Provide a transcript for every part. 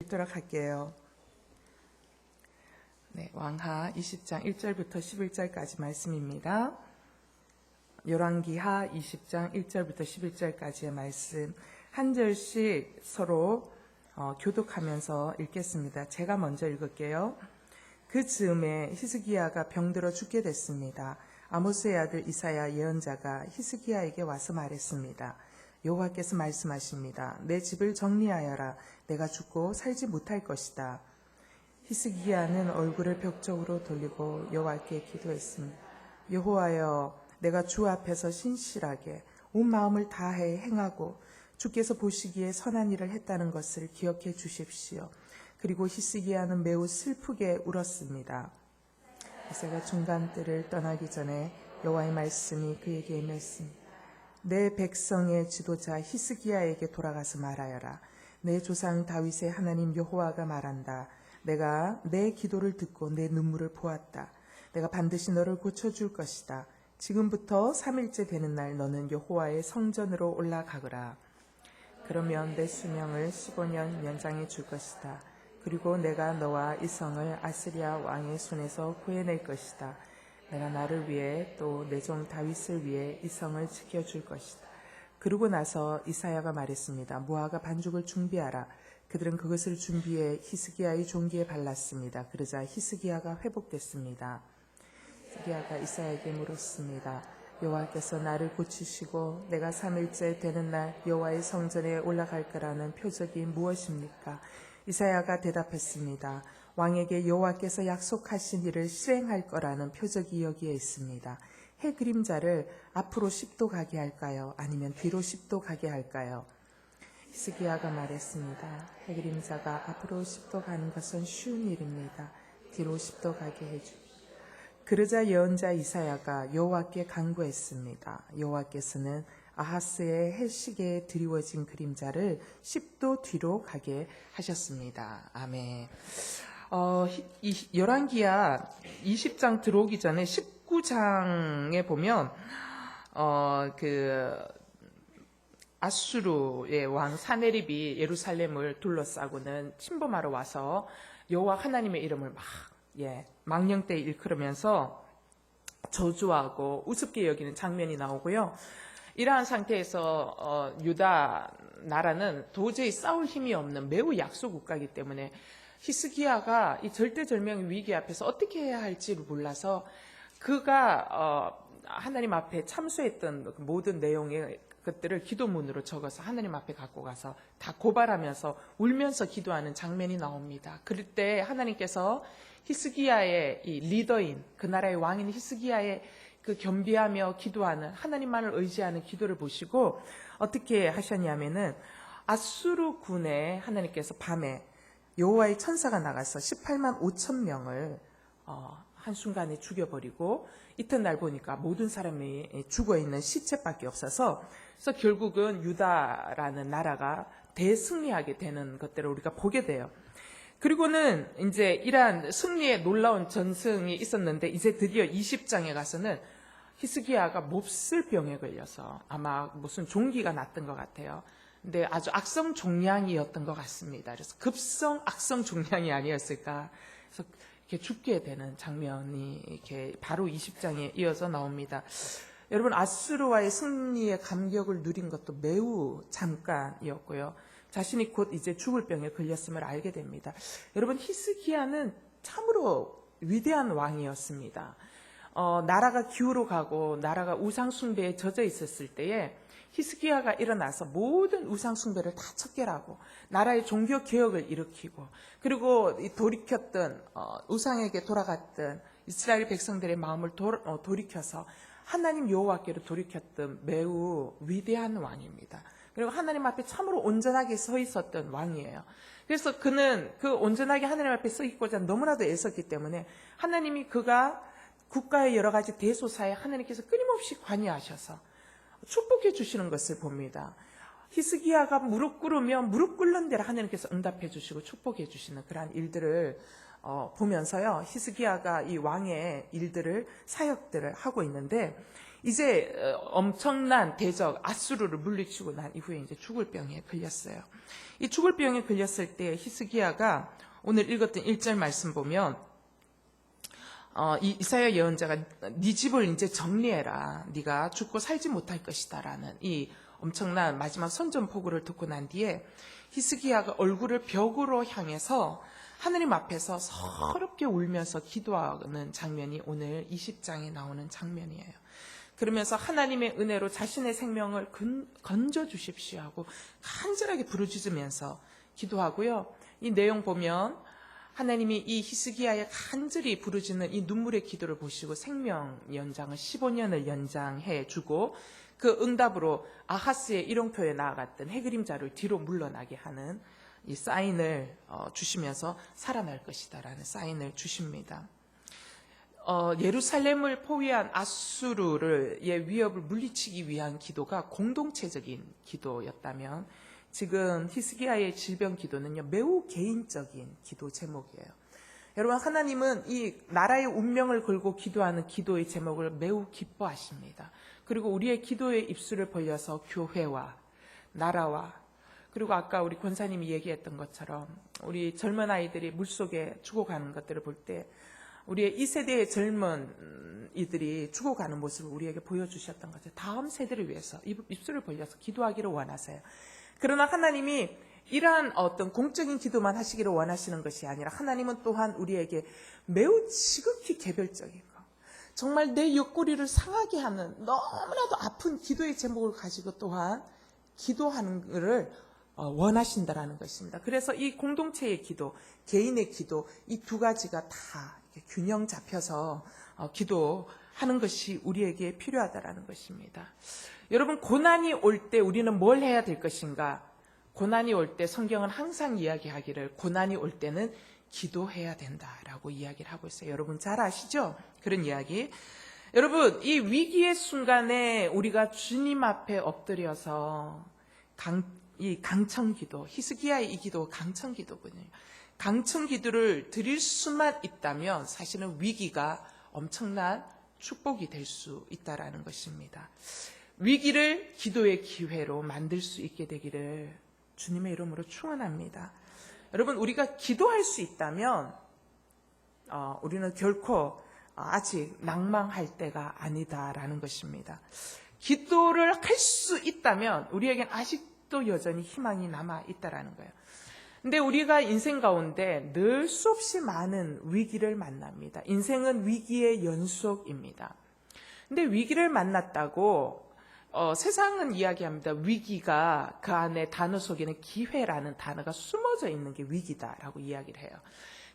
읽도록 할게요. 네, 왕하 20장 1절부터 11절까지 말씀입니다. 열왕기하 20장 1절부터 11절까지의 말씀 한 절씩 서로 교독하면서 읽겠습니다. 제가 먼저 읽을게요. 그 즈음에 히스기야가 병들어 죽게 됐습니다. 아모스의 아들 이사야 예언자가 히스기야에게 와서 말했습니다. 여호와께서 말씀하십니다. 내 집을 정리하여라. 내가 죽고 살지 못할 것이다. 히스기야는 얼굴을 벽 쪽으로 돌리고 여호와께 기도했습니다. 여호와여, 내가 주 앞에서 신실하게 온 마음을 다해 행하고 주께서 보시기에 선한 일을 했다는 것을 기억해 주십시오. 그리고 히스기야는 매우 슬프게 울었습니다. 이사야가 중간뜰을 떠나기 전에 여호와의 말씀이 그에게 임했습니다. 내 백성의 지도자 히스기야에게 돌아가서 말하여라. 내 조상 다윗의 하나님 여호와가 말한다. 내가 내 기도를 듣고 내 눈물을 보았다. 내가 반드시 너를 고쳐줄 것이다. 지금부터 3일째 되는 날 너는 여호와의 성전으로 올라가거라. 그러면 내 수명을 15년 연장해 줄 것이다. 그리고 내가 너와 이 성을 아스리야 왕의 손에서 구해낼 것이다. 내가 나를 위해 또 내 종 다윗을 위해 이 성을 지켜줄 것이다. 그러고 나서 이사야가 말했습니다. 무화과 반죽을 준비하라. 그들은 그것을 준비해 히스기야의 종기에 발랐습니다. 그러자 히스기야가 회복됐습니다. 히스기야가 이사야에게 물었습니다. 여호와께서 나를 고치시고 내가 3일째 되는 날 여호와의 성전에 올라갈 거라는 표적이 무엇입니까? 이사야가 대답했습니다. 왕에게 여호와께서 약속하신 일을 실행할 거라는 표적이 여기에 있습니다. 해 그림자를 앞으로 10도 가게 할까요? 아니면 뒤로 10도 가게 할까요? 히스기야가 말했습니다. 해 그림자가 앞으로 10도 가는 것은 쉬운 일입니다. 뒤로 10도 가게 해주십시오. 그러자 예언자 이사야가 여호와께 간구했습니다. 여호와께서는 아하스의 해시계에 드리워진 그림자를 10도 뒤로 가게 하셨습니다. 아멘. 열왕기야 20장 들어오기 전에 19장에 보면 아수르의 왕 사네립이 예루살렘을 둘러싸고는 침범하러 와서 여호와 하나님의 이름을 망령되이 일컬으면서 저주하고 우습게 여기는 장면이 나오고요. 이러한 상태에서 유다 나라는 도저히 싸울 힘이 없는 매우 약소 국가이기 때문에 히스기야가 이 절대절명의 위기 앞에서 어떻게 해야 할지를 몰라서 그가 하나님 앞에 참수했던 모든 내용의 것들을 기도문으로 적어서 하나님 앞에 갖고 가서 다 고발하면서 울면서 기도하는 장면이 나옵니다. 그럴 때 하나님께서 히스기야의 이 리더인 그 나라의 왕인 히스기야의 그 겸비하며 기도하는 하나님만을 의지하는 기도를 보시고 어떻게 하셨냐면은 아수르 군에 하나님께서 밤에 여호와의 천사가 나가서 18만 5천 명을 한순간에 죽여버리고 이튿날 보니까 모든 사람이 죽어있는 시체밖에 없어서 그래서 결국은 유다라는 나라가 대승리하게 되는 것들을 우리가 보게 돼요. 그리고는 이제 이러한 승리의 놀라운 전승이 있었는데 이제 드디어 20장에 가서는 히스기야가 몹쓸 병에 걸려서 아마 무슨 종기가 났던 것 같아요. 근데 아주 악성 종양이었던 것 같습니다. 그래서 급성 악성 종양이 아니었을까. 그래서 이렇게 죽게 되는 장면이 이렇게 바로 20장에 이어서 나옵니다. 여러분 아수르와의 승리의 감격을 누린 것도 매우 잠깐이었고요. 자신이 곧 이제 죽을 병에 걸렸음을 알게 됩니다. 여러분 히스기야는 참으로 위대한 왕이었습니다. 나라가 기우로 가고 나라가 우상 숭배에 젖어 있었을 때에 히스기야가 일어나서 모든 우상 숭배를 다 척결하고 나라의 종교 개혁을 일으키고 그리고 돌이켰던 우상에게 돌아갔던 이스라엘 백성들의 마음을 돌이켜서 하나님 여호와께로 돌이켰던 매우 위대한 왕입니다. 그리고 하나님 앞에 참으로 온전하게 서 있었던 왕이에요. 그래서 그는 그 온전하게 하나님 앞에 서 있고자 너무나도 애썼기 때문에 하나님이 그가 국가의 여러 가지 대소사에 하나님께서 끊임없이 관여하셔서 축복해 주시는 것을 봅니다. 히스기야가 무릎 꿇으면 무릎 꿇는 대로 하나님께서 응답해 주시고 축복해 주시는 그러한 일들을 보면서요. 히스기야가 이 왕의 일들을 사역들을 하고 있는데 이제 엄청난 대적 아수르를 물리치고 난 이후에 이제 죽을 병에 걸렸어요. 이 죽을 병에 걸렸을 때 히스기야가 오늘 읽었던 1절 말씀 보면 이 이사야 예언자가 네 집을 이제 정리해라. 네가 죽고 살지 못할 것이다라는 이 엄청난 마지막 선전포고를 듣고 난 뒤에 히스기야가 얼굴을 벽으로 향해서 하느님 앞에서 서럽게 울면서 기도하는 장면이 오늘 20장에 나오는 장면이에요. 그러면서 하나님의 은혜로 자신의 생명을 건져 주십시오 하고 간절하게 부르짖으면서 기도하고요. 이 내용 보면 하나님이 이 히스기야의 간절히 부르짖는 이 눈물의 기도를 보시고 생명 연장을 15년을 연장해 주고 그 응답으로 아하스의 일용표에 나아갔던 해그림자를 뒤로 물러나게 하는 이 사인을 주시면서 살아날 것이다라는 사인을 주십니다. 예루살렘을 포위한 아수르의 위협을 물리치기 위한 기도가 공동체적인 기도였다면 지금 히스기야의 질병 기도는요 매우 개인적인 기도 제목이에요. 여러분, 하나님은 이 나라의 운명을 걸고 기도하는 기도의 제목을 매우 기뻐하십니다. 그리고 우리의 기도의 입술을 벌려서 교회와 나라와 그리고 아까 우리 권사님이 얘기했던 것처럼 우리 젊은 아이들이 물속에 죽어가는 것들을 볼 때 우리의 이 세대의 젊은 이들이 죽어가는 모습을 우리에게 보여주셨던 것을 다음 세대를 위해서 입술을 벌려서 기도하기를 원하세요. 그러나 하나님이 이러한 어떤 공적인 기도만 하시기를 원하시는 것이 아니라 하나님은 또한 우리에게 매우 지극히 개별적인 것, 정말 내 옆구리를 상하게 하는 너무나도 아픈 기도의 제목을 가지고 또한 기도하는 것을 원하신다라는 것입니다. 그래서 이 공동체의 기도, 개인의 기도, 이 두 가지가 다 균형 잡혀서 기도하는 것이 우리에게 필요하다라는 것입니다. 여러분, 고난이 올 때 우리는 뭘 해야 될 것인가? 고난이 올 때 성경은 항상 이야기하기를 고난이 올 때는 기도해야 된다라고 이야기를 하고 있어요. 여러분 잘 아시죠? 그런 이야기. 여러분, 이 위기의 순간에 우리가 주님 앞에 엎드려서 이 강청기도, 히스기야의 이 기도가 강청기도거든요. 강청기도를 드릴 수만 있다면 사실은 위기가 엄청난 축복이 될 수 있다라는 것입니다. 위기를 기도의 기회로 만들 수 있게 되기를 주님의 이름으로 축원합니다. 여러분, 우리가 기도할 수 있다면 우리는 결코 아직 낭망할 때가 아니다라는 것입니다. 기도를 할 수 있다면 우리에겐 아직도 여전히 희망이 남아 있다라는 거예요. 근데 우리가 인생 가운데 늘 수없이 많은 위기를 만납니다. 인생은 위기의 연속입니다. 근데 위기를 만났다고 세상은 이야기합니다. 위기가 그 안에 단어 속에는 기회라는 단어가 숨어져 있는 게 위기다라고 이야기를 해요.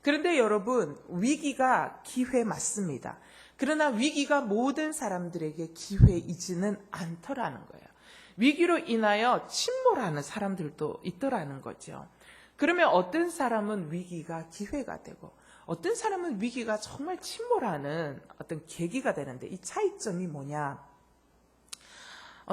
그런데 여러분, 위기가 기회 맞습니다. 그러나 위기가 모든 사람들에게 기회이지는 않더라는 거예요. 위기로 인하여 침몰하는 사람들도 있더라는 거죠. 그러면 어떤 사람은 위기가 기회가 되고 어떤 사람은 위기가 정말 침몰하는 어떤 계기가 되는데 이 차이점이 뭐냐?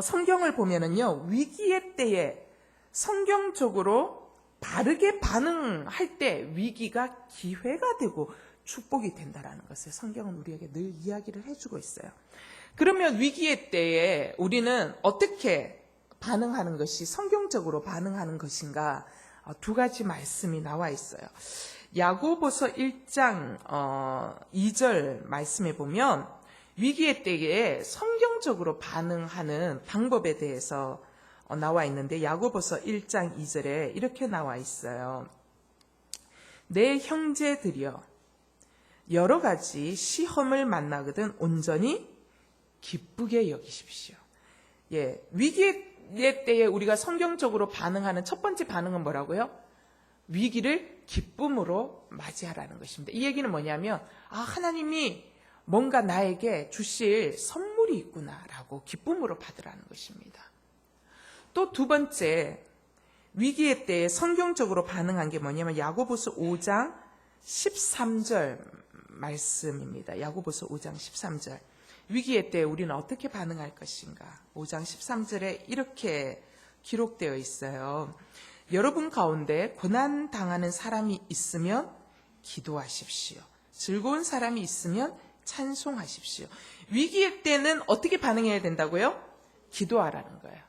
성경을 보면은요, 위기의 때에 성경적으로 바르게 반응할 때 위기가 기회가 되고 축복이 된다라는 것을 성경은 우리에게 늘 이야기를 해주고 있어요. 그러면 위기의 때에 우리는 어떻게 반응하는 것이 성경적으로 반응하는 것인가? 두 가지 말씀이 나와 있어요. 야고보서 1장 2절 말씀에 보면 위기의 때에 성경적으로 반응하는 방법에 대해서 나와 있는데 야고보서 1장 2절에 이렇게 나와 있어요. 내 형제들이여, 여러 가지 시험을 만나거든 온전히 기쁘게 여기십시오. 위기의 때에 우리가 성경적으로 반응하는 첫 번째 반응은 뭐라고요? 위기를 기쁨으로 맞이하라는 것입니다. 이 얘기는 뭐냐면 하나님이 뭔가 나에게 주실 선물이 있구나라고 기쁨으로 받으라는 것입니다. 또 두 번째, 위기의 때에 성경적으로 반응한 게 뭐냐면 야고보서 5장 13절 말씀입니다. 야고보서 5장 13절. 위기의 때에 우리는 어떻게 반응할 것인가? 5장 13절에 이렇게 기록되어 있어요. 여러분 가운데 고난 당하는 사람이 있으면 기도하십시오. 즐거운 사람이 있으면 찬송하십시오. 위기의 때는 어떻게 반응해야 된다고요? 기도하라는 거예요.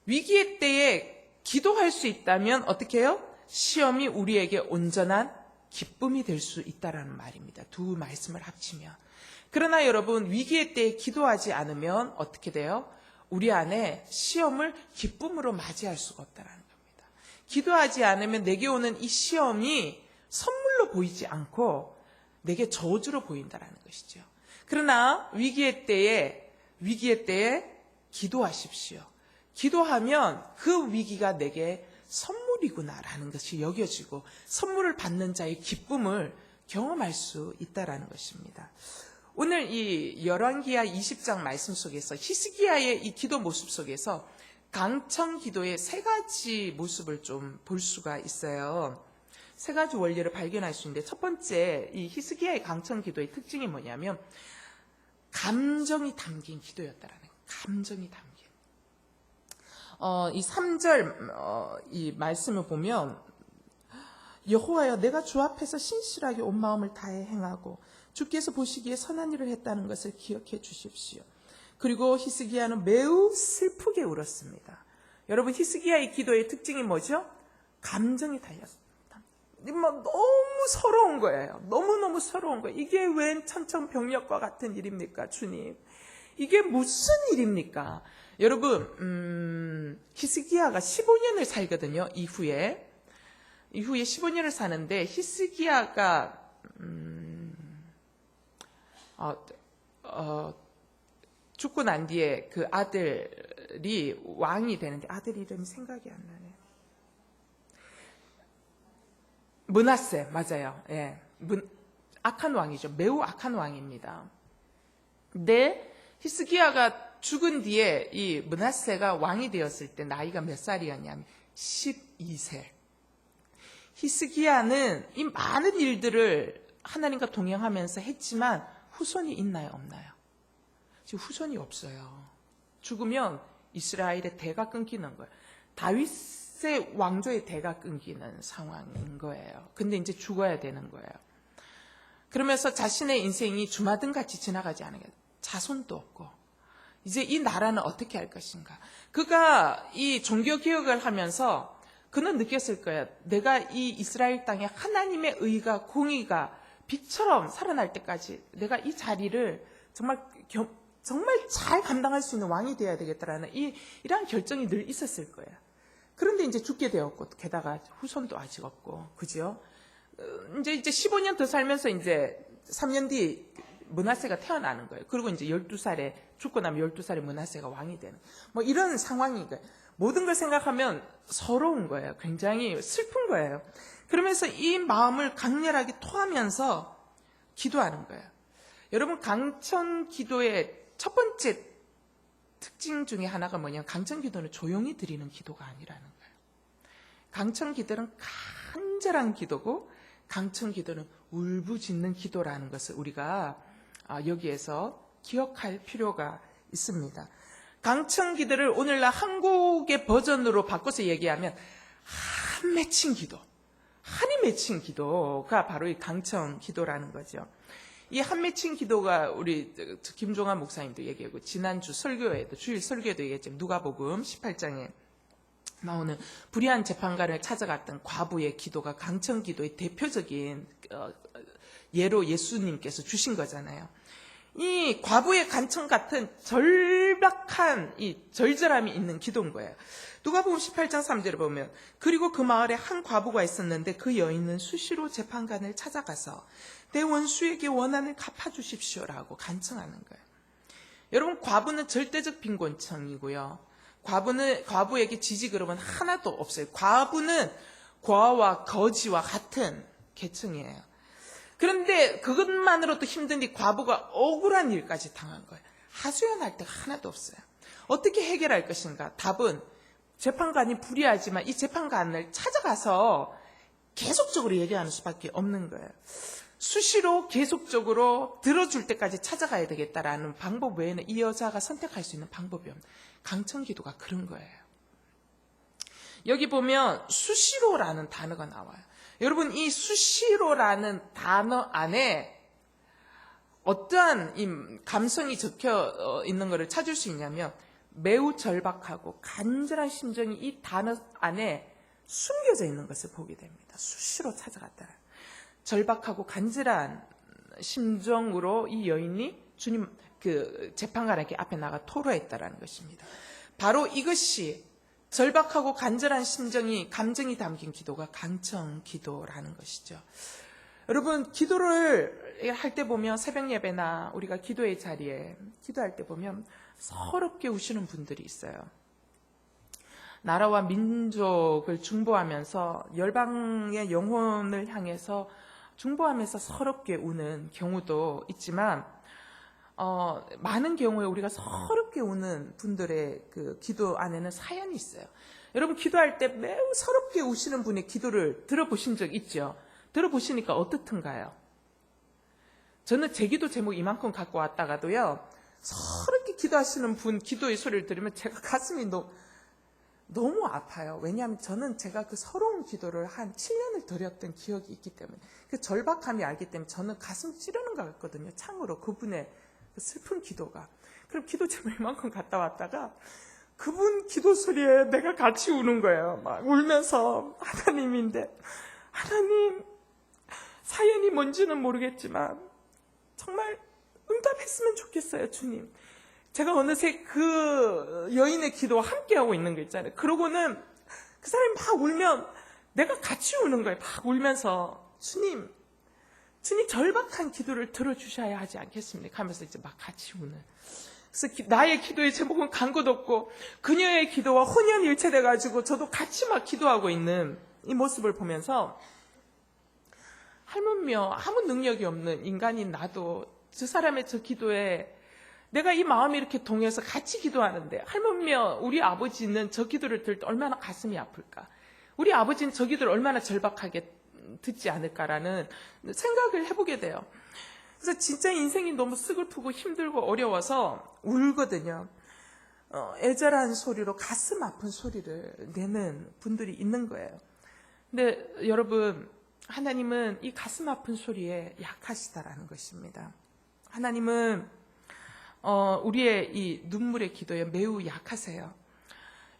위기의 때에 기도할 수 있다면 어떻게 해요? 시험이 우리에게 온전한 기쁨이 될 수 있다라는 말입니다. 두 말씀을 합치면. 그러나 여러분, 위기의 때에 기도하지 않으면 어떻게 돼요? 우리 안에 시험을 기쁨으로 맞이할 수가 없다는 겁니다. 기도하지 않으면 내게 오는 이 시험이 선물로 보이지 않고 내게 저주로 보인다는 것이죠. 그러나 위기의 때에 기도하십시오. 기도하면 그 위기가 내게 선물이구나라는 것이 여겨지고 선물을 받는 자의 기쁨을 경험할 수 있다는 것입니다. 오늘 이 열왕기하 20장 말씀 속에서 히스기야의 이 기도 모습 속에서 강청 기도의 세 가지 모습을 좀 볼 수가 있어요. 세 가지 원리를 발견할 수 있는데, 첫 번째 이 히스기야의 강청 기도의 특징이 뭐냐면 감정이 담긴 기도였다라는 거예요. 감정이 담긴. 이 3절 이 말씀을 보면, 여호와여, 내가 주 앞에서 신실하게 온 마음을 다해 행하고 주께서 보시기에 선한 일을 했다는 것을 기억해 주십시오. 그리고 히스기야는 매우 슬프게 울었습니다. 여러분, 히스기야의 기도의 특징이 뭐죠? 감정이 달렸습니다. 너무 서러운 거예요. 너무너무 서러운 거예요. 이게 웬 천천병력과 같은 일입니까, 주님? 이게 무슨 일입니까? 여러분, 히스기야가 15년을 살거든요. 이후에 15년을 사는데, 히스기야가 죽고 난 뒤에 그 아들이 왕이 되는데, 아들 이름이 생각이 안 나네. 므낫세, 맞아요. 예. 악한 왕이죠. 매우 악한 왕입니다. 근데 히스기야가 죽은 뒤에 이 므낫세가 왕이 되었을 때 나이가 몇 살이었냐면 12세. 히스기야는 이 많은 일들을 하나님과 동행하면서 했지만 후손이 있나요, 없나요? 지금 후손이 없어요. 죽으면 이스라엘의 대가 끊기는 거예요. 다윗의 왕조의 대가 끊기는 상황인 거예요. 근데 이제 죽어야 되는 거예요. 그러면서 자신의 인생이 주마등같이 지나가지 않은 게 자손도 없고, 이제 이 나라는 어떻게 할 것인가. 그가 이 종교개혁을 하면서 그는 느꼈을 거예요. 내가 이 이스라엘 땅에 하나님의 의가, 공의가 빛처럼 살아날 때까지 내가 이 자리를 정말 잘 감당할 수 있는 왕이 되어야 되겠다라는 이러한 결정이 늘 있었을 거예요. 그런데 이제 죽게 되었고, 게다가 후손도 아직 없고, 그죠? 이제 15년 더 살면서 이제 3년 뒤 므낫세가 태어나는 거예요. 그리고 이제 12살에, 죽고 나면 12살에 므낫세가 왕이 되는, 뭐 이런 상황인 거예요. 모든 걸 생각하면 서러운 거예요. 굉장히 슬픈 거예요. 그러면서 이 마음을 강렬하게 토하면서 기도하는 거예요. 여러분, 강청 기도의 첫 번째 특징 중에 하나가 뭐냐면, 강청 기도는 조용히 드리는 기도가 아니라는 거예요. 강청 기도는 간절한 기도고, 강청 기도는 울부짖는 기도라는 것을 우리가 여기에서 기억할 필요가 있습니다. 강청 기도를 오늘날 한국의 버전으로 바꿔서 얘기하면 한 맺힌 기도, 한이 맺힌 기도가 바로 이 강청 기도라는 거죠. 이 한 맺힌 기도가 우리 김종환 목사님도 얘기하고, 지난주 설교에도, 주일 설교에도 얘기했지만, 누가복음 18장에 나오는 불의한 재판관을 찾아갔던 과부의 기도가 강청 기도의 대표적인 예로 예수님께서 주신 거잖아요. 이 과부의 간청 같은 절박한 이 절절함이 있는 기도인 거예요. 누가복음 18장 3절을 보면, 그리고 그 마을에 한 과부가 있었는데 그 여인은 수시로 재판관을 찾아가서 내 원수에게 원한을 갚아주십시오라고 간청하는 거예요. 여러분, 과부는 절대적 빈곤층이고요. 과부에게 지지 그러면 하나도 없어요. 과부는 과와 거지와 같은 계층이에요. 그런데 그것만으로도 힘든데 과부가 억울한 일까지 당한 거예요. 하소연할 데가 하나도 없어요. 어떻게 해결할 것인가? 답은 재판관이 불의하지만 이 재판관을 찾아가서 계속적으로 얘기하는 수밖에 없는 거예요. 수시로 계속적으로 들어줄 때까지 찾아가야 되겠다라는 방법 외에는 이 여자가 선택할 수 있는 방법이 없는, 강청 기도가 그런 거예요. 여기 보면 수시로라는 단어가 나와요. 여러분, 이 수시로라는 단어 안에 어떠한 이 감성이 적혀 있는 것을 찾을 수 있냐면 매우 절박하고 간절한 심정이 이 단어 안에 숨겨져 있는 것을 보게 됩니다. 수시로 찾아갔다. 절박하고 간절한 심정으로 이 여인이 주님 그 재판관에게 앞에 나가 토로했다라는 것입니다. 바로 이것이 절박하고 간절한 심정이 감정이 담긴 기도가 강청 기도라는 것이죠. 여러분 기도를 할 때 보면 새벽 예배나 우리가 기도의 자리에 기도할 때 보면 서럽게 우시는 분들이 있어요. 나라와 민족을 중보하면서 열방의 영혼을 향해서 중보하면서 서럽게 우는 경우도 있지만 많은 경우에 우리가 서럽게 우는 분들의 그 기도 안에는 사연이 있어요. 여러분 기도할 때 매우 서럽게 우시는 분의 기도를 들어보신 적 있죠? 들어보시니까 어떻든가요? 저는 제 기도 제목 이만큼 갖고 왔다가도요, 서럽게 기도하시는 분 기도의 소리를 들으면 제가 가슴이 너무 아파요. 왜냐하면 저는 제가 그 서러운 기도를 한 7년을 드렸던 기억이 있기 때문에, 그 절박함이 알기 때문에 저는 가슴 찌르는 것 같거든요. 창으로 그분의 그 슬픈 기도가. 그럼 기도 제목 이만큼 갔다 왔다가 그분 기도 소리에 내가 같이 우는 거예요. 막 울면서 하나님인데, 하나님 사연이 뭔지는 모르겠지만 정말 응답했으면 좋겠어요, 주님. 제가 어느새 그 여인의 기도와 함께하고 있는 거 있잖아요. 그러고는 그 사람이 막 울면 내가 같이 우는 거예요. 막 울면서 주님 절박한 기도를 들어주셔야 하지 않겠습니까? 하면서 이제 막 같이 우는. 그래서 나의 기도의 제목은 간 것 없고 그녀의 기도와 혼연일체돼가지고 저도 같이 막 기도하고 있는 이 모습을 보면서 하물며 아무 능력이 없는 인간인 나도 저 사람의 저 기도에 내가 이 마음이 이렇게 동해서 같이 기도하는데 하물며 우리 아버지는 저 기도를 들을 때 얼마나 가슴이 아플까? 우리 아버지는 저 기도를 얼마나 절박하게 듣지 않을까라는 생각을 해보게 돼요. 그래서 진짜 인생이 너무 슬프고 힘들고 어려워서 울거든요. 애절한 소리로 가슴 아픈 소리를 내는 분들이 있는 거예요. 근데 여러분, 하나님은 이 가슴 아픈 소리에 약하시다라는 것입니다. 하나님은 우리의 이 눈물의 기도에 매우 약하세요.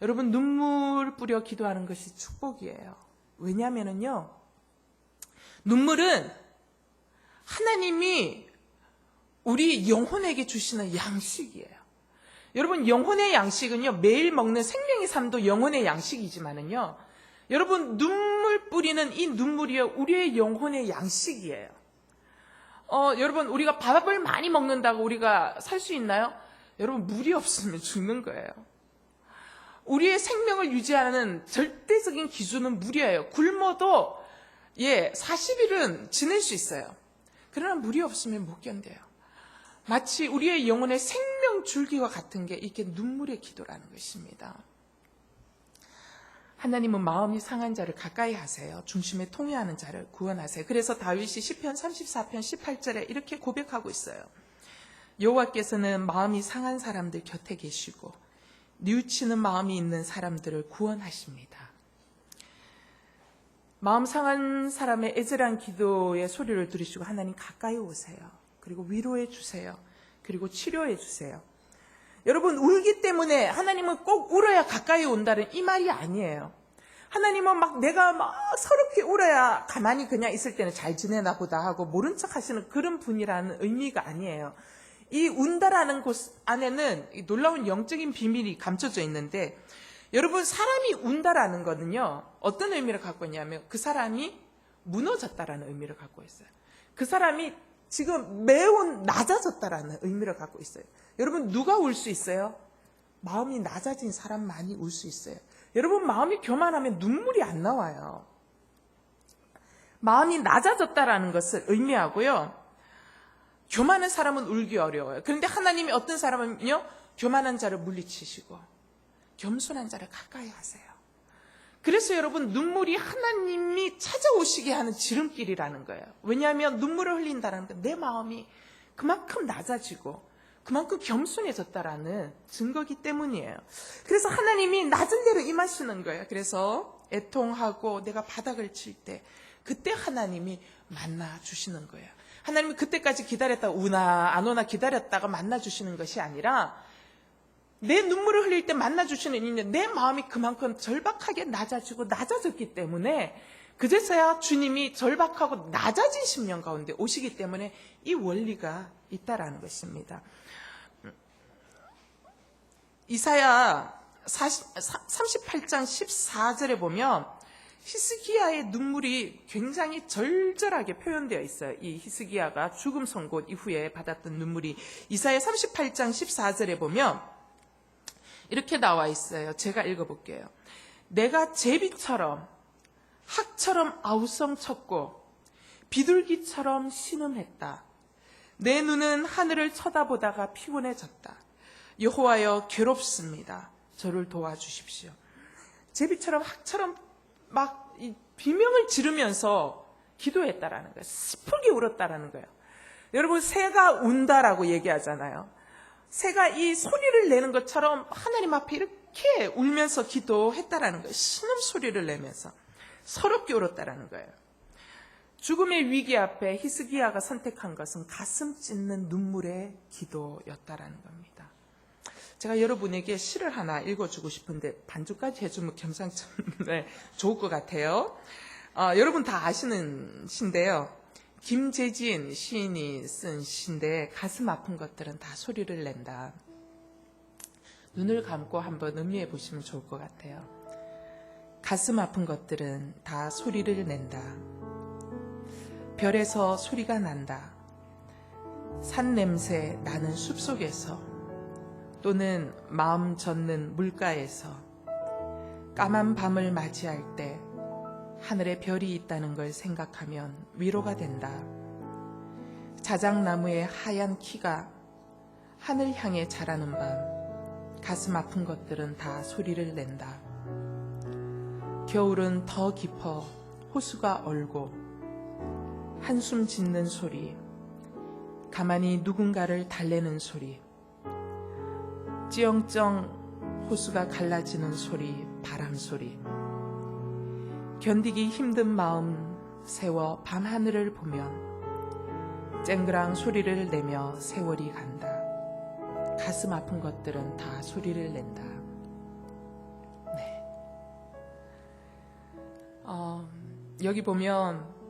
여러분, 눈물 뿌려 기도하는 것이 축복이에요. 왜냐하면요, 눈물은 하나님이 우리 영혼에게 주시는 양식이에요. 여러분, 영혼의 양식은요, 매일 먹는 생명의 삶도 영혼의 양식이지만은요, 여러분, 눈물 뿌리는 이 눈물이요, 우리의 영혼의 양식이에요. 여러분, 우리가 밥을 많이 먹는다고 우리가 살 수 있나요? 여러분, 물이 없으면 죽는 거예요. 우리의 생명을 유지하는 절대적인 기준은 물이에요. 굶어도 40일은 지낼 수 있어요. 그러나 물이 없으면 못 견뎌요. 마치 우리의 영혼의 생명 줄기와 같은 게 이게 눈물의 기도라는 것입니다. 하나님은 마음이 상한 자를 가까이 하세요. 중심에 통회하는 자를 구원하세요. 그래서 다윗이 시편 34편 18절에 이렇게 고백하고 있어요. 여호와께서는 마음이 상한 사람들 곁에 계시고 뉘우치는 마음이 있는 사람들을 구원하십니다. 마음 상한 사람의 애절한 기도의 소리를 들으시고 하나님 가까이 오세요. 그리고 위로해 주세요. 그리고 치료해 주세요. 여러분, 울기 때문에 하나님은 꼭 울어야 가까이 온다는 이 말이 아니에요. 하나님은 내가 서럽게 울어야 가만히 그냥 있을 때는 잘 지내나 보다 하고 모른 척 하시는 그런 분이라는 의미가 아니에요. 이 운다라는 곳 안에는 놀라운 영적인 비밀이 감춰져 있는데, 여러분, 사람이 운다라는 거는요, 어떤 의미를 갖고 있냐면 그 사람이 무너졌다라는 의미를 갖고 있어요. 그 사람이 지금 매우 낮아졌다라는 의미를 갖고 있어요. 여러분, 누가 울 수 있어요? 마음이 낮아진 사람만이 울 수 있어요. 여러분, 마음이 교만하면 눈물이 안 나와요. 마음이 낮아졌다라는 것을 의미하고요, 교만한 사람은 울기 어려워요. 그런데 하나님이 어떤 사람은요, 교만한 자를 물리치시고 겸손한 자를 가까이 하세요. 그래서 여러분, 눈물이 하나님이 찾아오시게 하는 지름길이라는 거예요. 왜냐하면 눈물을 흘린다는 건 내 마음이 그만큼 낮아지고 그만큼 겸손해졌다라는 증거기 때문이에요. 그래서 하나님이 낮은 데로 임하시는 거예요. 그래서 애통하고 내가 바닥을 칠 때 그때 하나님이 만나 주시는 거예요. 하나님이 그때까지 기다렸다가 우나 안 오나 기다렸다가 만나주시는 것이 아니라 내 눈물을 흘릴 때 만나주시는 이유는 내 마음이 그만큼 절박하게 낮아졌기 때문에 그제서야 주님이 절박하고 낮아진 심령 가운데 오시기 때문에 이 원리가 있다라는 것입니다. 이사야 38장 14절에 보면 히스기야의 눈물이 굉장히 절절하게 표현되어 있어요. 이 히스기야가 죽음 선고 이후에 받았던 눈물이 이사야 38장 14절에 보면 이렇게 나와 있어요. 제가 읽어볼게요. 내가 제비처럼 학처럼 아우성쳤고 비둘기처럼 신음했다. 내 눈은 하늘을 쳐다보다가 피곤해졌다. 여호와여 괴롭습니다. 저를 도와주십시오. 제비처럼 학처럼 막 비명을 지르면서 기도했다라는 거예요. 슬프게 울었다라는 거예요. 여러분 새가 운다라고 얘기하잖아요. 새가 이 소리를 내는 것처럼 하나님 앞에 이렇게 울면서 기도했다라는 거예요. 신음소리를 내면서 서럽게 울었다라는 거예요. 죽음의 위기 앞에 히스기야가 선택한 것은 가슴 찢는 눈물의 기도였다라는 겁니다. 제가 여러분에게 시를 하나 읽어주고 싶은데 반주까지 해주면 겸상참 좋을 것 같아요. 여러분 다 아시는 시인데요. 김재진 시인이 쓴 시인데 가슴 아픈 것들은 다 소리를 낸다. 눈을 감고 한번 음미해 보시면 좋을 것 같아요. 가슴 아픈 것들은 다 소리를 낸다. 별에서 소리가 난다. 산 냄새 나는 숲속에서 또는 마음 젖는 물가에서 까만 밤을 맞이할 때 하늘에 별이 있다는 걸 생각하면 위로가 된다. 자작나무의 하얀 키가 하늘 향해 자라는 밤 가슴 아픈 것들은 다 소리를 낸다. 겨울은 더 깊어 호수가 얼고 한숨 짓는 소리, 가만히 누군가를 달래는 소리, 찌영쩍 호수가 갈라지는 소리, 바람 소리, 견디기 힘든 마음 세워 밤하늘을 보면 쨍그랑 소리를 내며 세월이 간다. 가슴 아픈 것들은 다 소리를 낸다. 네. 여기 보면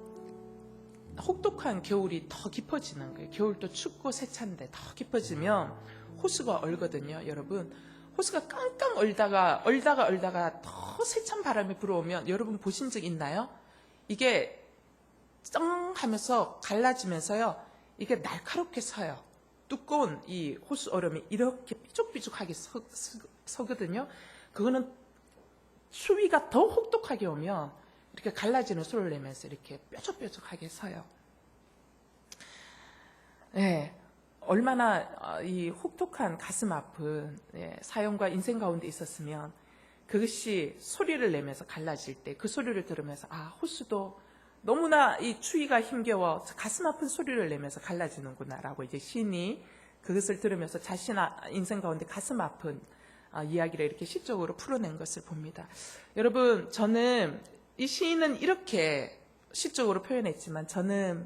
혹독한 겨울이 더 깊어지는 거예요. 겨울도 춥고 세찬데 더 깊어지면 호수가 얼거든요. 여러분 호수가 깡깡 얼다가 더 세찬 바람이 불어오면 여러분 보신 적 있나요? 이게 쩡 하면서 갈라지면서요. 이게 날카롭게 서요. 두꺼운 이 호수 얼음이 이렇게 삐죽삐죽하게 서거든요. 그거는 추위가 더 혹독하게 오면 이렇게 갈라지는 소리를 내면서 이렇게 뾰족뾰족하게 서요. 네, 얼마나 이 혹독한 가슴 아픈 사연과 인생 가운데 있었으면 그것이 소리를 내면서 갈라질 때 그 소리를 들으면서 호수도 너무나 이 추위가 힘겨워 가슴 아픈 소리를 내면서 갈라지는구나라고 이제 시인이 그것을 들으면서 자신 인생 가운데 가슴 아픈 이야기를 이렇게 시적으로 풀어낸 것을 봅니다. 여러분 저는 이 시인은 이렇게 시적으로 표현했지만 저는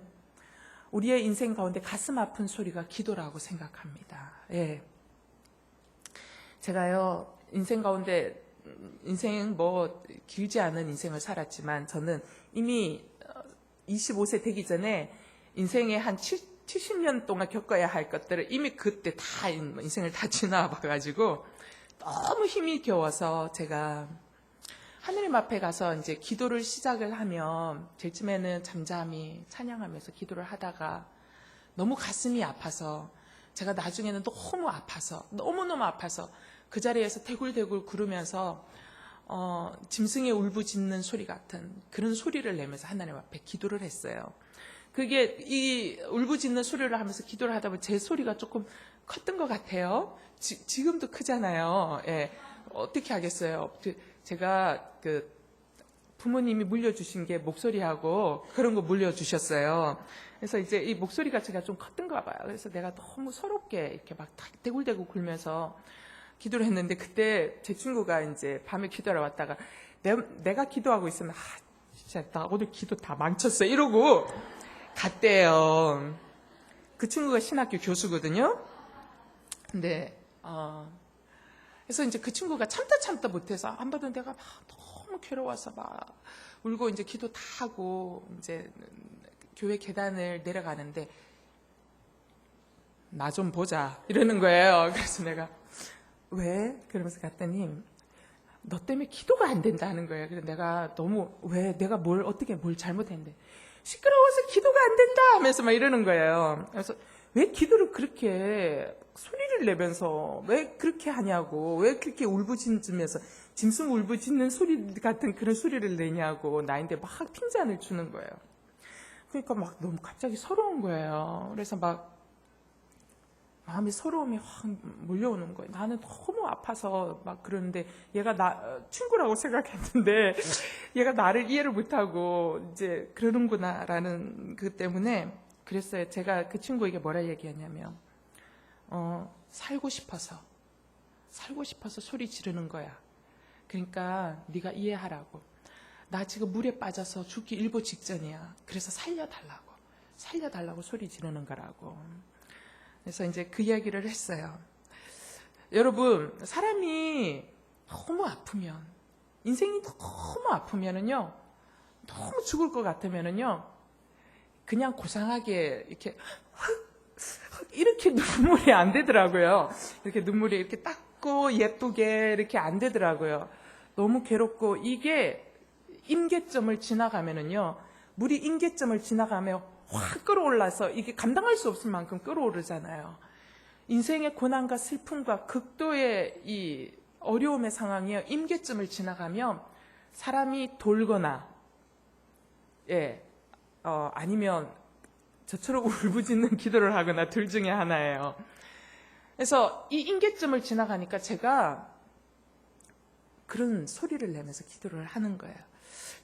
우리의 인생 가운데 가슴 아픈 소리가 기도라고 생각합니다. 예. 제가요 인생 가운데 인생 길지 않은 인생을 살았지만 저는 이미 25세 되기 전에 인생의 한 70년 동안 겪어야 할 것들을 이미 그때 다 인생을 다 지나봐가지고 너무 힘이 겨워서 제가 하느님 앞에 가서 이제 기도를 시작을 하면 제일 처음에는 잠잠히 찬양하면서 기도를 하다가 너무 가슴이 아파서 제가 나중에는 너무 아파서 그 자리에서 대굴대굴 구르면서 짐승의 울부짖는 소리 같은 그런 소리를 내면서 하나님 앞에 기도를 했어요. 그게 이 울부짖는 소리를 하면서 기도를 하다 보면 제 소리가 조금 컸던 것 같아요. 지금도 크잖아요. 예. 어떻게 하겠어요. 제가 부모님이 물려주신 게 목소리하고 그런 거 물려주셨어요. 그래서 이제 이 목소리가 제가 좀 컸던가 봐요. 그래서 내가 너무 서럽게 이렇게 막 대굴대굴 굴면서 기도를 했는데 그때 제 친구가 이제 밤에 기도하러 왔다가 내가 기도하고 있으면 진짜 나 오늘 기도 다 망쳤어 이러고 갔대요. 그 친구가 신학교 교수거든요. 근데 그래서 이제 그 친구가 참다 못해서 한 번은 내가 막 너무 괴로워서 막 울고 이제 기도 다 하고 이제 교회 계단을 내려가는데 나 좀 보자 이러는 거예요. 그래서 내가 왜? 그러면서 갔더니 너 때문에 기도가 안 된다는 거예요. 그래서 내가 너무 왜 내가 뭘 잘못했는데 시끄러워서 기도가 안 된다 하면서 막 이러는 거예요. 그래서 왜 기도를 그렇게 소리를 내면서 왜 그렇게 하냐고, 왜 그렇게 울부짖으면서 짐승 울부짖는 소리 같은 그런 소리를 내냐고 나한테 막 핀잔을 주는 거예요. 그러니까 막 너무 갑자기 서러운 거예요. 그래서 막 마음에 서러움이 확 몰려오는 거예요. 나는 너무 아파서 막 그러는데 얘가 친구라고 생각했는데 얘가 나를 이해를 못하고 이제 그러는구나라는 그 때문에 그랬어요. 제가 그 친구에게 뭐라 얘기했냐면 살고 싶어서 소리 지르는 거야. 그러니까 네가 이해하라고. 나 지금 물에 빠져서 죽기 일보 직전이야. 그래서 살려달라고 소리 지르는 거라고. 그래서 이제 그 이야기를 했어요. 여러분, 사람이 너무 아프면, 인생이 너무 아프면은요, 너무 죽을 것 같으면은요, 그냥 고상하게 이렇게 눈물이 안 되더라고요. 이렇게 눈물이 이렇게 닦고 예쁘게 이렇게 안 되더라고요. 너무 괴롭고, 이게 임계점을 지나가면은요, 물이 임계점을 지나가면 확 끌어올라서 이게 감당할 수 없을 만큼 끌어오르잖아요. 인생의 고난과 슬픔과 극도의 이 어려움의 상황이요, 임계점을 지나가면 사람이 돌거나, 아니면 저처럼 울부짖는 기도를 하거나 둘 중에 하나예요. 그래서 이 임계점을 지나가니까 제가 그런 소리를 내면서 기도를 하는 거예요.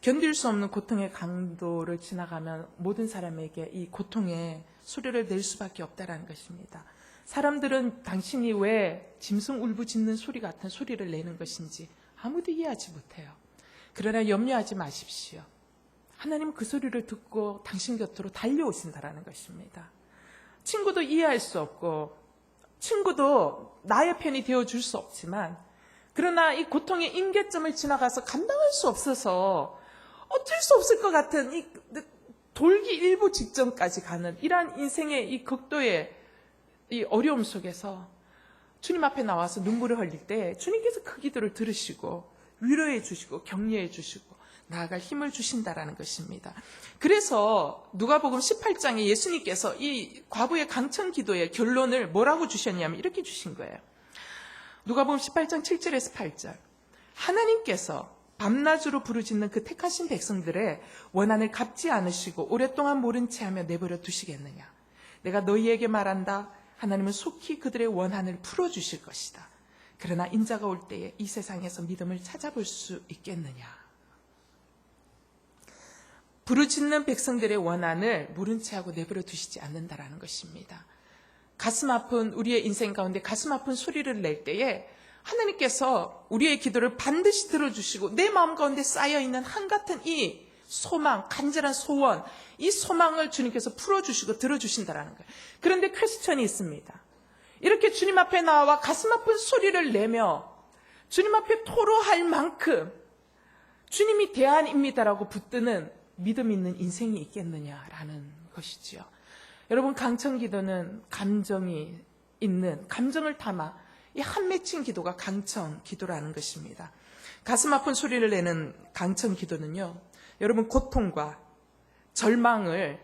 견딜 수 없는 고통의 강도를 지나가면 모든 사람에게 이 고통의 소리를 낼 수밖에 없다는 것입니다. 사람들은 당신이 왜 짐승 울부짖는 소리 같은 소리를 내는 것인지 아무도 이해하지 못해요. 그러나 염려하지 마십시오. 하나님은 그 소리를 듣고 당신 곁으로 달려오신다는 것입니다. 친구도 이해할 수 없고 친구도 나의 편이 되어줄 수 없지만, 그러나 이 고통의 임계점을 지나가서 감당할 수 없어서 어쩔 수 없을 것 같은 이 돌기 일부 직전까지 가는 이러한 인생의 이 극도의 이 어려움 속에서 주님 앞에 나와서 눈물을 흘릴 때 주님께서 그 기도를 들으시고 위로해 주시고 격려해 주시고 나아갈 힘을 주신다라는 것입니다. 그래서 누가복음 18장에 예수님께서 이 과부의 강청 기도의 결론을 뭐라고 주셨냐면 이렇게 주신 거예요. 누가복음 18장 7절에서 8절. 하나님께서 밤낮으로 부르짖는 그 택하신 백성들의 원한을 갚지 않으시고 오랫동안 모른 채 하며 내버려 두시겠느냐. 내가 너희에게 말한다. 하나님은 속히 그들의 원한을 풀어주실 것이다. 그러나 인자가 올 때에 이 세상에서 믿음을 찾아볼 수 있겠느냐. 부르짖는 백성들의 원한을 모른 채 하고 내버려 두시지 않는다라는 것입니다. 가슴 아픈 우리의 인생 가운데 가슴 아픈 소리를 낼 때에 하나님께서 우리의 기도를 반드시 들어주시고 내 마음 가운데 쌓여있는 한같은 이 소망, 간절한 소원, 이 소망을 주님께서 풀어주시고 들어주신다는 거예요. 그런데 퀘스천이 있습니다. 이렇게 주님 앞에 나와 가슴 아픈 소리를 내며 주님 앞에 토로할 만큼 주님이 대안입니다라고 붙드는 믿음 있는 인생이 있겠느냐라는 것이지요. 여러분, 강청기도는 감정이 있는, 감정을 담아 이 한 맺힌 기도가 강청기도라는 것입니다. 가슴 아픈 소리를 내는 강청기도는요, 여러분 고통과 절망을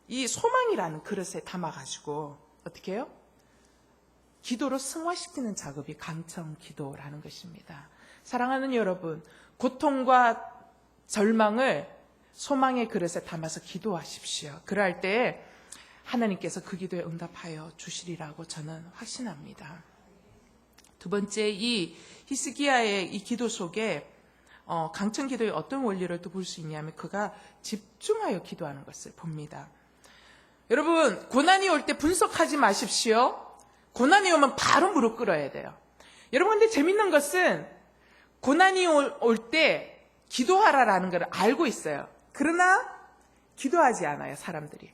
이 소망이라는 그릇에 담아가지고 어떻게 해요? 기도로 승화시키는 작업이 강청기도라는 것입니다. 사랑하는 여러분, 고통과 절망을 소망의 그릇에 담아서 기도하십시오. 그럴 때 하나님께서 그 기도에 응답하여 주시리라고 저는 확신합니다. 두 번째, 이 히스기야의 이 기도 속에 강청기도의 어떤 원리를 또 볼 수 있냐면 그가 집중하여 기도하는 것을 봅니다. 여러분, 고난이 올 때 분석하지 마십시오. 고난이 오면 바로 무릎 꿇어야 돼요. 여러분, 근데 재밌는 것은 고난이 올 때 기도하라라는 걸 알고 있어요. 그러나 기도하지 않아요, 사람들이.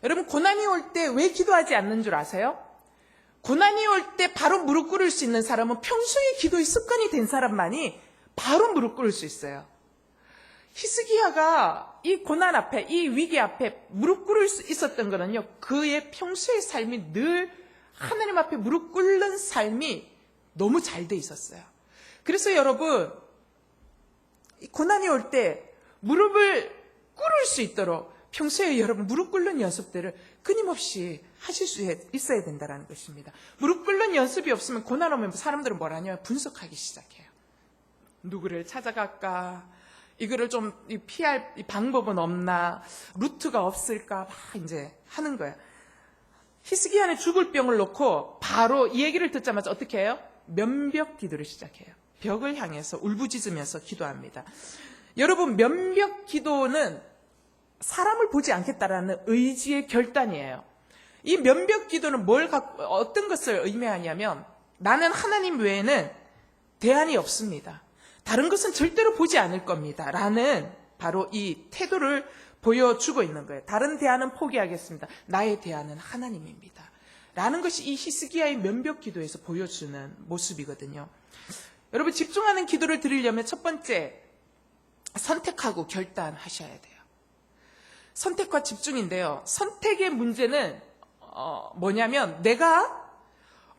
여러분, 고난이 올 때 왜 기도하지 않는 줄 아세요? 고난이 올 때 바로 무릎 꿇을 수 있는 사람은 평소에 기도의 습관이 된 사람만이 바로 무릎 꿇을 수 있어요. 히스기야가 이 고난 앞에, 이 위기 앞에 무릎 꿇을 수 있었던 거는요, 그의 평소의 삶이 늘 하나님 앞에 무릎 꿇는 삶이 너무 잘 돼 있었어요. 그래서 여러분, 고난이 올 때 무릎을 꿇을 수 있도록 평소에 여러분 무릎 꿇는 연습들을 끊임없이 하실 수 있어야 된다는 것입니다. 무릎 꿇는 연습이 없으면 고난 오면 사람들은 뭘 하냐면 분석하기 시작해요. 누구를 찾아갈까? 이거를 좀 피할 방법은 없나? 루트가 없을까? 막 이제 하는 거예요. 히스기야는 죽을 병을 놓고 바로 이 얘기를 듣자마자 어떻게 해요? 면벽 기도를 시작해요. 벽을 향해서 울부짖으면서 기도합니다. 여러분, 면벽 기도는 사람을 보지 않겠다라는 의지의 결단이에요. 이 면벽 기도는 어떤 것을 의미하냐면 나는 하나님 외에는 대안이 없습니다. 다른 것은 절대로 보지 않을 겁니다. 라는 바로 이 태도를 보여주고 있는 거예요. 다른 대안은 포기하겠습니다. 나의 대안은 하나님입니다. 라는 것이 이 히스기야의 면벽 기도에서 보여주는 모습이거든요. 여러분, 집중하는 기도를 드리려면 첫 번째, 선택하고 결단하셔야 돼요. 선택과 집중인데요. 선택의 문제는 뭐냐면 내가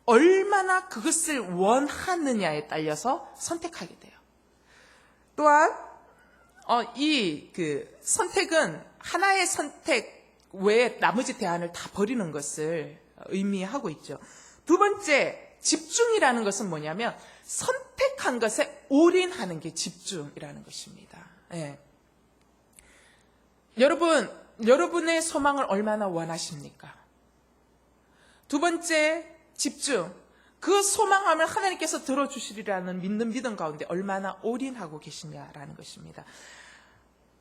얼마나 그것을 원하느냐에 딸려서 선택하게 돼요. 또한 선택은 하나의 선택 외에 나머지 대안을 다 버리는 것을 의미하고 있죠. 두 번째, 집중이라는 것은 뭐냐면 선택한 것에 올인하는 게 집중이라는 것입니다. 예. 여러분의 소망을 얼마나 원하십니까? 두 번째, 집중. 그 소망함을 하나님께서 들어주시리라는 믿는 믿음 가운데 얼마나 올인하고 계시냐라는 것입니다.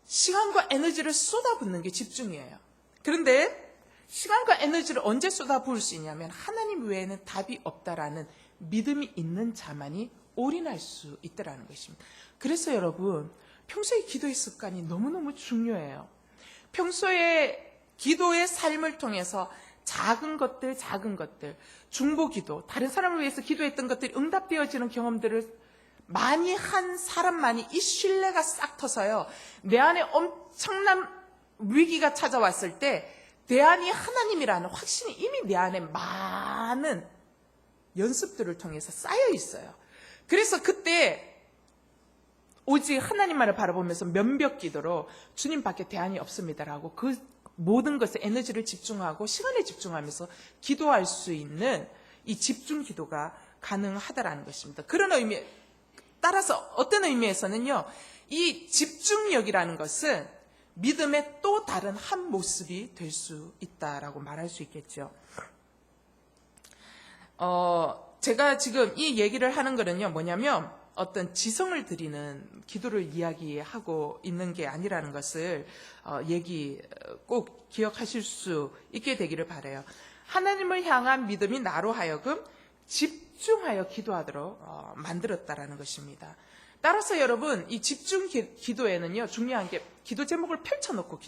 시간과 에너지를 쏟아붓는 게 집중이에요. 그런데 시간과 에너지를 언제 쏟아부을 수 있냐면 하나님 외에는 답이 없다라는 믿음이 있는 자만이 올인할 수 있다라는 것입니다. 그래서 여러분, 평소에 기도의 습관이 너무너무 중요해요. 평소에 기도의 삶을 통해서 작은 것들, 중보기도, 다른 사람을 위해서 기도했던 것들이 응답되어지는 경험들을 많이 한 사람만이 이 신뢰가 싹 터서요, 내 안에 엄청난 위기가 찾아왔을 때 대안이 하나님이라는 확신이 이미 내 안에 많은 연습들을 통해서 쌓여 있어요. 그래서 그때 오직 하나님만을 바라보면서 면벽 기도로 주님밖에 대안이 없습니다라고 그 모든 것에 에너지를 집중하고 시간을 집중하면서 기도할 수 있는 이 집중 기도가 가능하다라는 것입니다. 그런 의미, 따라서 어떤 의미에서는요, 이 집중력이라는 것은 믿음의 또 다른 한 모습이 될 수 있다라고 말할 수 있겠죠. 제가 지금 이 얘기를 하는 거는요, 뭐냐면 어떤 지성을 드리는 기도를 이야기하고 있는 게 아니라는 것을 꼭 기억하실 수 있게 되기를 바라요. 하나님을 향한 믿음이 나로 하여금 집중하여 기도하도록 만들었다라는 것입니다. 따라서 여러분, 이 집중 기도에는요, 중요한 게 기도 제목을 펼쳐놓고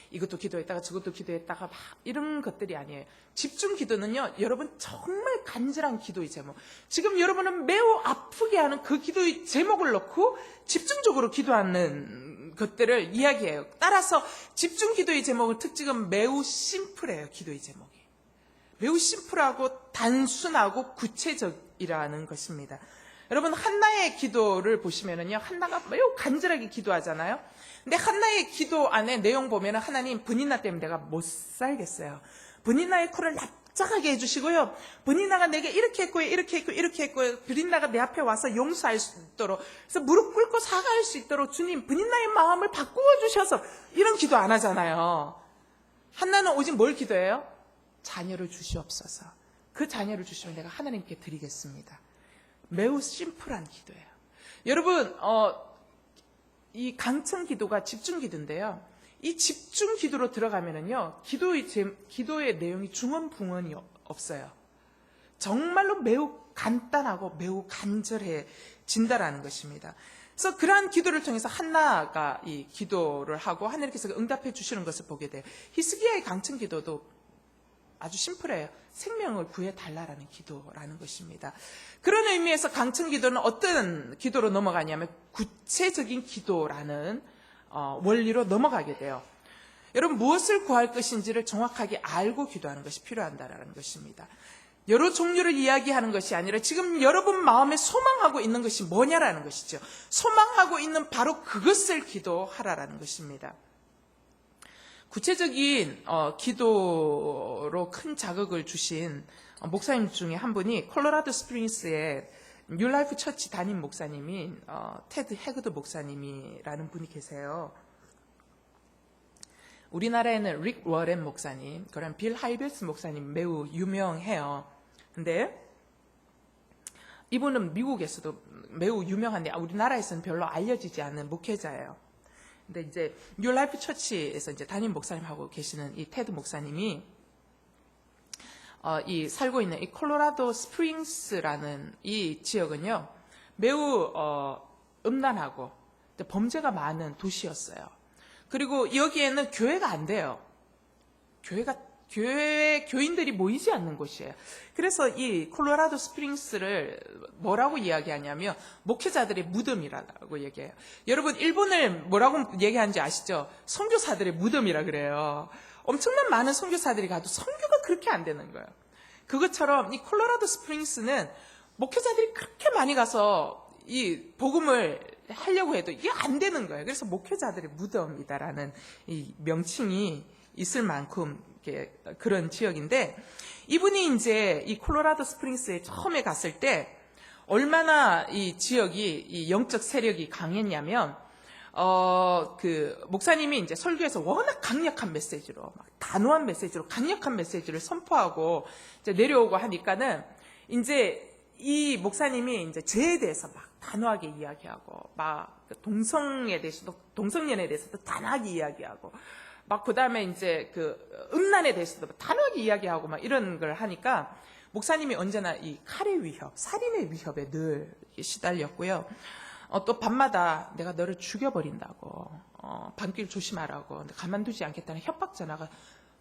이것도 기도했다가 저것도 기도했다가 막 이런 것들이 아니에요. 집중 기도는요, 여러분 정말 간절한 기도의 제목, 지금 여러분은 매우 아프게 하는 그 기도의 제목을 놓고 집중적으로 기도하는 것들을 이야기해요. 따라서 집중 기도의 제목의 특징은 매우 심플해요. 기도의 제목이 매우 심플하고 단순하고 구체적이라는 것입니다. 여러분, 한나의 기도를 보시면은요, 한나가 매우 간절하게 기도하잖아요. 근데 한나의 기도 안에 내용 보면은 하나님, 브니나 때문에 내가 못 살겠어요. 브니나의 코를 납작하게 해주시고요. 브니나가 내게 이렇게 했고요, 이렇게 했고, 이렇게 했고요. 브니나가 내 앞에 와서 용서할 수 있도록, 그래서 무릎 꿇고 사과할 수 있도록 주님, 브니나의 마음을 바꾸어 주셔서, 이런 기도 안 하잖아요. 한나는 오직 뭘 기도해요? 자녀를 주시옵소서. 그 자녀를 주시면 내가 하나님께 드리겠습니다. 매우 심플한 기도예요. 여러분, 이 강청 기도가 집중 기도인데요. 이 집중 기도로 들어가면은요, 기도의 내용이 중언부언이 없어요. 정말로 매우 간단하고 매우 간절해진다라는 것입니다. 그래서 그러한 기도를 통해서 한나가 이 기도를 하고 하나님께서 응답해 주시는 것을 보게 돼요. 히스기야의 강청 기도도 아주 심플해요. 생명을 구해달라라는 기도라는 것입니다. 그런 의미에서 강청 기도는 어떤 기도로 넘어가냐면 구체적인 기도라는 원리로 넘어가게 돼요. 여러분, 무엇을 구할 것인지를 정확하게 알고 기도하는 것이 필요하다는 것입니다. 여러 종류를 이야기하는 것이 아니라 지금 여러분 마음에 소망하고 있는 것이 뭐냐라는 것이죠. 소망하고 있는 바로 그것을 기도하라라는 것입니다. 구체적인 기도로 큰 자극을 주신 목사님 중에 한 분이 콜로라도 스프링스의 뉴라이프 처치 담임 목사님인 테드 해그드 목사님이라는 분이 계세요. 우리나라에는 릭 워렌 목사님, 그런 빌 하이벨스 목사님 매우 유명해요. 근데 이분은 미국에서도 매우 유명한데 우리나라에서는 별로 알려지지 않는 목회자예요. 근데 이제 뉴라이프 처치에서 이제 담임 목사님하고 계시는 이 테드 목사님이 이 살고 있는 이 콜로라도 스프링스라는 이 지역은요 매우 음란하고 범죄가 많은 도시였어요. 그리고 여기에는 교회가 안 돼요. 교인들이 모이지 않는 곳이에요. 그래서 이 콜로라도 스프링스를 뭐라고 이야기하냐면 목회자들의 무덤이라고 얘기해요. 여러분, 일본을 뭐라고 얘기하는지 아시죠? 선교사들의 무덤이라 그래요. 엄청난 많은 선교사들이 가도 선교가 그렇게 안 되는 거예요. 그것처럼 이 콜로라도 스프링스는 목회자들이 그렇게 많이 가서 이 복음을 하려고 해도 이게 안 되는 거예요. 그래서 목회자들의 무덤이다라는 이 명칭이 있을 만큼 그런 지역인데, 이분이 이제 이 콜로라도 스프링스에 처음에 갔을 때 얼마나 이 지역이 이 영적 세력이 강했냐면 그 목사님이 이제 설교에서 워낙 강력한 메시지로, 막 단호한 메시지로 강력한 메시지를 선포하고 이제 내려오고 하니까는 이제 이 목사님이 이제 죄에 대해서 막 단호하게 이야기하고, 막 동성에 대해서도, 동성연애에 대해서도 단호하게 이야기하고, 막 그다음에 이제 그 음란에 대해서도 단호하게 이야기하고 막 이런 걸 하니까 목사님이 언제나 이 칼의 위협, 살인의 위협에 늘 시달렸고요. 또 밤마다 내가 너를 죽여버린다고, 밤길 조심하라고, 근데 가만두지 않겠다는 협박 전화가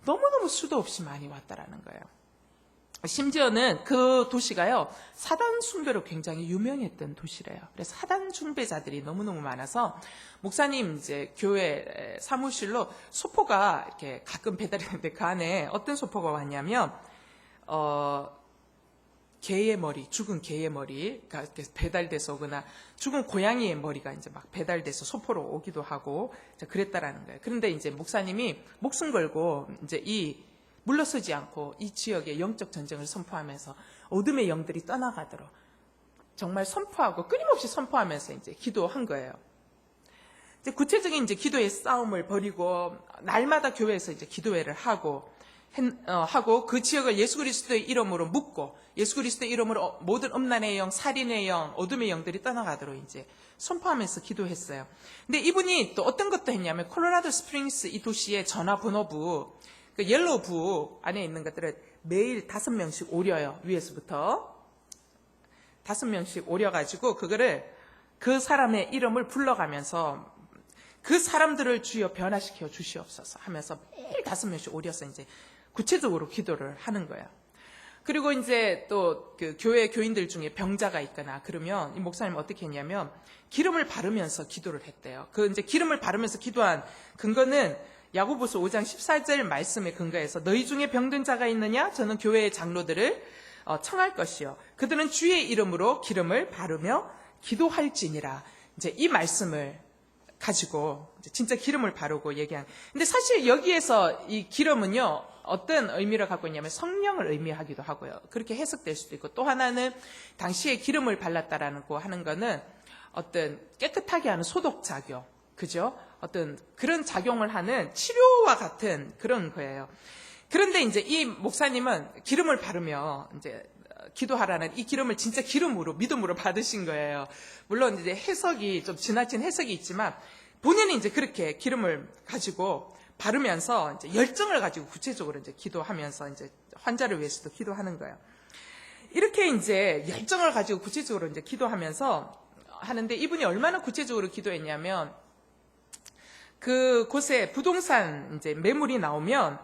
너무너무 수도 없이 많이 왔다라는 거예요. 심지어는 그 도시가요, 사단 숭배로 굉장히 유명했던 도시래요. 그래서 사단 숭배자들이 너무너무 많아서 목사님 이제 교회 사무실로 소포가 이렇게 가끔 배달이 되는데 그 안에 어떤 소포가 왔냐면 개의 머리, 죽은 개의 머리가 배달돼서 오거나 죽은 고양이의 머리가 이제 막 배달돼서 소포로 오기도 하고 그랬다라는 거예요. 그런데 이제 목사님이 목숨 걸고 이제 물러서지 않고 이 지역의 영적 전쟁을 선포하면서 어둠의 영들이 떠나가도록 정말 선포하고 끊임없이 선포하면서 이제 기도한 거예요. 이제 구체적인 이제 기도의 싸움을 벌이고 날마다 교회에서 이제 기도회를 하고 그 지역을 예수 그리스도의 이름으로 묶고 예수 그리스도의 이름으로 모든 음란의 영, 살인의 영, 어둠의 영들이 떠나가도록 이제 선포하면서 기도했어요. 근데 이분이 또 어떤 것도 했냐면 콜로라도 스프링스 이 도시의 전화번호부, 그 옐로우 안에 있는 것들을 매일 5명씩 오려요. 위에서부터 5명씩 오려가지고 그거를 그 사람의 이름을 불러가면서 그 사람들을 주여 변화시켜 주시옵소서 하면서 매일 5명씩 오려서 이제 구체적으로 기도를 하는 거예요. 그리고 이제 또 그 교회 교인들 중에 병자가 있거나 그러면 이 목사님 어떻게 했냐면 기름을 바르면서 기도를 했대요. 그 이제 기름을 바르면서 기도한 근거는 야고보서 5장 14절 말씀에 근거해서 너희 중에 병든 자가 있느냐? 저는 교회의 장로들을 청할 것이요. 그들은 주의 이름으로 기름을 바르며 기도할지니라. 이제 이 말씀을 가지고 이제 진짜 기름을 바르고 얘기한. 근데 사실 여기에서 이 기름은요, 어떤 의미를 갖고 있냐면 성령을 의미하기도 하고요. 그렇게 해석될 수도 있고, 또 하나는 당시에 기름을 발랐다라는 거 하는 거는 어떤 깨끗하게 하는 소독 작용, 그죠? 어떤 그런 작용을 하는 치료와 같은 그런 거예요. 그런데 이제 이 목사님은 기름을 바르며 이제 기도하라는 이 기름을 진짜 기름으로, 믿음으로 받으신 거예요. 물론 이제 해석이 좀 지나친 해석이 있지만 본인이 이제 그렇게 기름을 가지고 바르면서 이제 열정을 가지고 구체적으로 이제 기도하면서 이제 환자를 위해서도 기도하는 거예요. 이렇게 이제 열정을 가지고 구체적으로 이제 기도하면서 하는데 이분이 얼마나 구체적으로 기도했냐면 그곳에 부동산 이제 매물이 나오면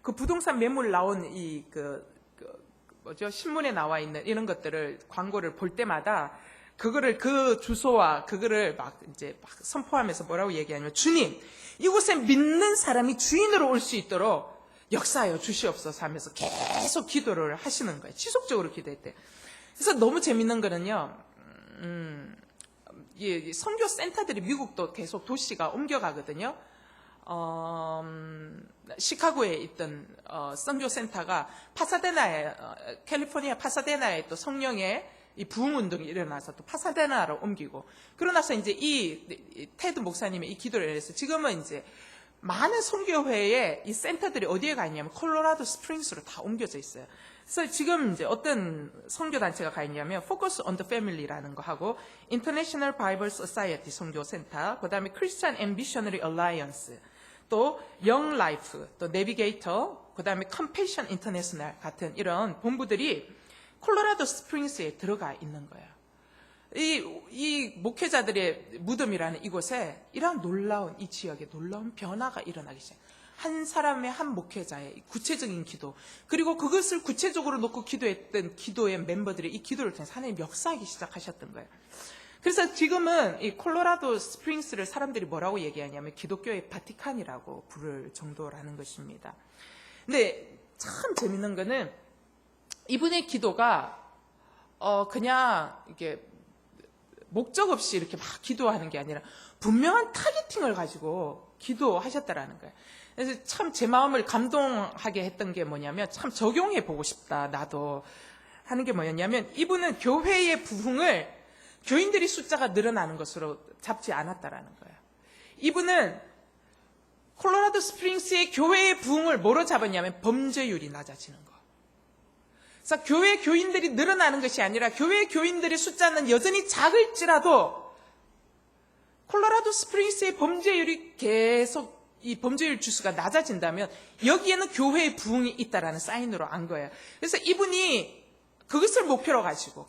그 부동산 매물 나온 신문에 나와 있는 이런 것들을 광고를 볼 때마다 그거를 그 주소와 그거를 막 선포하면서 뭐라고 얘기하냐면 주님 이곳에 믿는 사람이 주인으로 올 수 있도록 역사하여 주시옵소서 하면서 계속 기도를 하시는 거예요. 지속적으로 기도했대요. 그래서 너무 재밌는 거는요. 선교 센터들이 미국도 계속 도시가 옮겨가거든요. 시카고에 있던 선교 센터가 파사데나에 캘리포니아 파사데나에 또 성령의 이 부흥 운동이 일어나서 또 파사데나로 옮기고 그러나서 이제 이 테드 목사님의 이 기도를 해서 지금은 이제 많은 선교회의 이 센터들이 어디에 가 있냐면 콜로라도 스프링스로 다 옮겨져 있어요. 그래서 지금 이제 어떤 선교 단체가 가 있냐면 Focus on the Family라는 거 하고 International Bible Society 선교 센터, 그다음에 Christian and Missionary Alliance, 또 Young Life, 또 Navigator, 그다음에 Compassion International 같은 이런 본부들이 콜로라도 스프링스에 들어가 있는 거예요. 이 목회자들의 무덤이라는 이곳에 이러한 놀라운 이 지역에 놀라운 변화가 일어나기 시작해요. 한 사람의 한 목회자의 구체적인 기도, 그리고 그것을 구체적으로 놓고 기도했던 기도의 멤버들이 이 기도를 통해서 하나님 역사하기 시작하셨던 거예요. 그래서 지금은 이 콜로라도 스프링스를 사람들이 뭐라고 얘기하냐면 기독교의 바티칸이라고 부를 정도라는 것입니다. 근데 참 재밌는 거는 이분의 기도가 그냥 이게 목적 없이 이렇게 막 기도하는 게 아니라 분명한 타겟팅을 가지고 기도하셨다라는 거예요. 그래서 참 제 마음을 감동하게 했던 게 뭐냐면 참 적용해 보고 싶다 나도 하는 게 뭐였냐면 이분은 교회의 부흥을 교인들이 숫자가 늘어나는 것으로 잡지 않았다라는 거예요. 이분은 콜로라도 스프링스의 교회의 부흥을 뭐로 잡았냐면 범죄율이 낮아지는 거. 그래서 교회 교인들이 늘어나는 것이 아니라 교회 교인들의 숫자는 여전히 작을지라도 콜로라도 스프링스의 범죄율이 계속 이 범죄율 지수가 낮아진다면 여기에는 교회의 부흥이 있다라는 사인으로 안 거예요. 그래서 이분이 그것을 목표로 가지고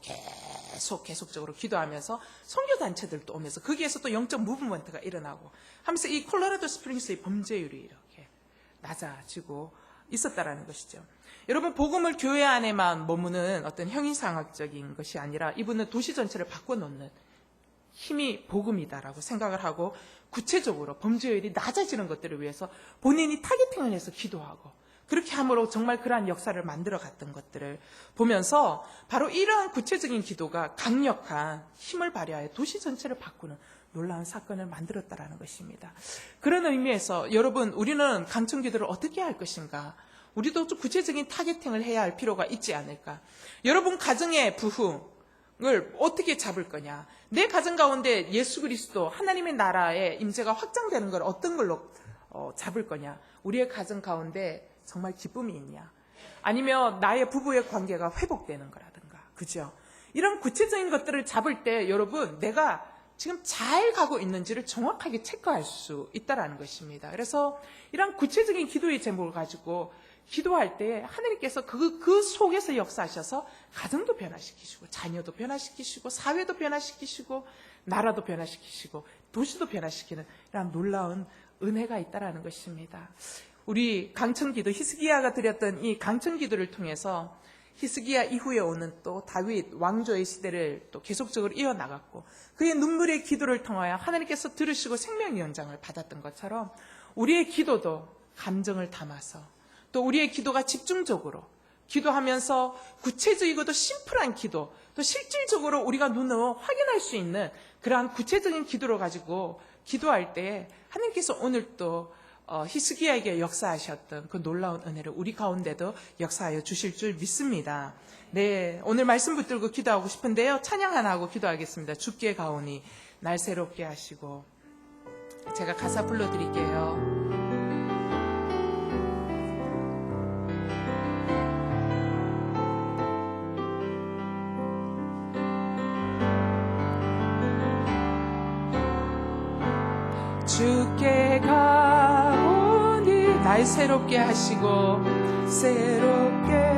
계속적으로 기도하면서 선교단체들도 오면서 거기에서 또 영적 무브먼트가 일어나고 하면서 이 콜로라도 스프링스의 범죄율이 이렇게 낮아지고 있었다라는 것이죠. 여러분, 복음을 교회 안에만 머무는 어떤 형이상학적인 것이 아니라 이분은 도시 전체를 바꿔놓는 힘이 복음이다라고 생각을 하고 구체적으로 범죄율이 낮아지는 것들을 위해서 본인이 타겟팅을 해서 기도하고 그렇게 함으로 정말 그러한 역사를 만들어 갔던 것들을 보면서 바로 이러한 구체적인 기도가 강력한 힘을 발휘하여 도시 전체를 바꾸는 놀라운 사건을 만들었다라는 것입니다. 그런 의미에서 여러분, 우리는 강청 기도를 어떻게 할 것인가? 우리도 좀 구체적인 타겟팅을 해야 할 필요가 있지 않을까? 여러분 가정의 부흥을 어떻게 잡을 거냐? 내 가정 가운데 예수 그리스도 하나님의 나라의 임재가 확장되는 걸 어떤 걸로 잡을 거냐? 우리의 가정 가운데 정말 기쁨이 있냐? 아니면 나의 부부의 관계가 회복되는 거라든가, 그죠? 이런 구체적인 것들을 잡을 때 여러분, 내가 지금 잘 가고 있는지를 정확하게 체크할 수 있다는 것입니다. 그래서 이런 구체적인 기도의 제목을 가지고 기도할 때 하나님께서 그 속에서 역사하셔서 가정도 변화시키시고 자녀도 변화시키시고 사회도 변화시키시고 나라도 변화시키시고 도시도 변화시키는 이런 놀라운 은혜가 있다는 것입니다. 우리 강청기도, 히스기야가 드렸던 이 강청기도를 통해서 히스기야 이후에 오는 또 다윗 왕조의 시대를 또 계속적으로 이어나갔고 그의 눈물의 기도를 통하여 하나님께서 들으시고 생명의 연장을 받았던 것처럼 우리의 기도도 감정을 담아서 또 우리의 기도가 집중적으로 기도하면서 구체적이고도 심플한 기도, 또 실질적으로 우리가 눈으로 확인할 수 있는 그러한 구체적인 기도를 가지고 기도할 때 하나님께서 오늘 또 히스기야에게 역사하셨던 그 놀라운 은혜를 우리 가운데도 역사하여 주실 줄 믿습니다. 네, 오늘 말씀 붙들고 기도하고 싶은데요. 찬양 하나 하고 기도하겠습니다. 주께 가오니 날 새롭게 하시고. 제가 가사 불러드릴게요. 주께 가오니 날 새롭게 하시고 새롭게